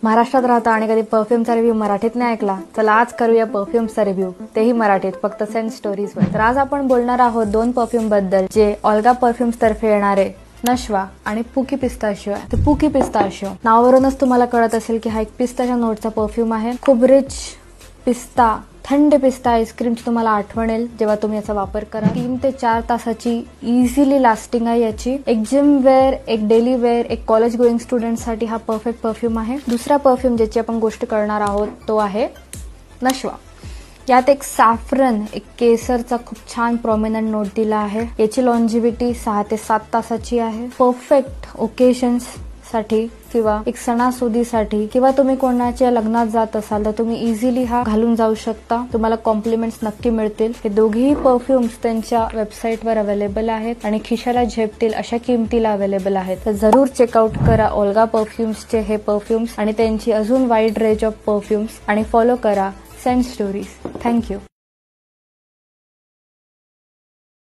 महाराष्ट्रात राहता आणि कधी परफ्यूमचा रिव्ह्यू मराठीत नाही ऐकला, चला आज करूया परफ्यूमचा रिव्ह्यू, तेही मराठीत, फक्त सेंट स्टोरीजवर. तर आज आपण बोलणार आहोत 2 परफ्यूम बद्दल जे ऑल्गा परफ्यूम्स तर्फे येणारे नशवा आणि पुकी पिस्ताशियो आहे. तर पुकी पिस्ताशियो नावावरूनच तुम्हाला कळत असेल की हा एक पिस्ताच्या नोटचा परफ्यूम आहे. खूप रिच पिस्ता, थंड पिस्ता आईस्क्रीमची तुम्हाला आठवण येईल जेव्हा तुम्ही याचा वापर करा. 3 ते 4 तासाची इझिली लास्टिंग आहे याची. एक जिम वेअर, एक डेली वेअर, एक कॉलेज गोईंग स्टुडंट साठी हा परफेक्ट परफ्यूम आहे. दुसरा परफ्यूम ज्याची आपण गोष्ट करणार आहोत तो आहे नशवा. यात एक सॅफ्रन, एक केसरचा खूप छान प्रॉमिनंट नोट दिला आहे. याची लॉन्जिव्हिटी 6 ते 7 तासाची आहे. परफेक्ट ओकेजन्स साठी किंवा एक सणासुदीसाठी किंवा तुम्ही कोणाच्या लग्नात जात असाल तर तुम्ही इझिली हा घालून जाऊ शकता. तुम्हाला कॉम्प्लिमेंट्स नक्की मिळतील. हे दोघेही परफ्यूम्स त्यांच्या वेबसाईटवर अवेलेबल आहेत आणि खिशाला झेपतील अशा किमतीला अवेलेबल आहेत. तर जरूर चेकआउट करा ऑल्गा परफ्यूम्सचे हे परफ्यूम्स आणि त्यांची अजून वाईड रेंज ऑफ परफ्यूम्स आणि फॉलो करा सेंट स्टोरीज. थँक्यू.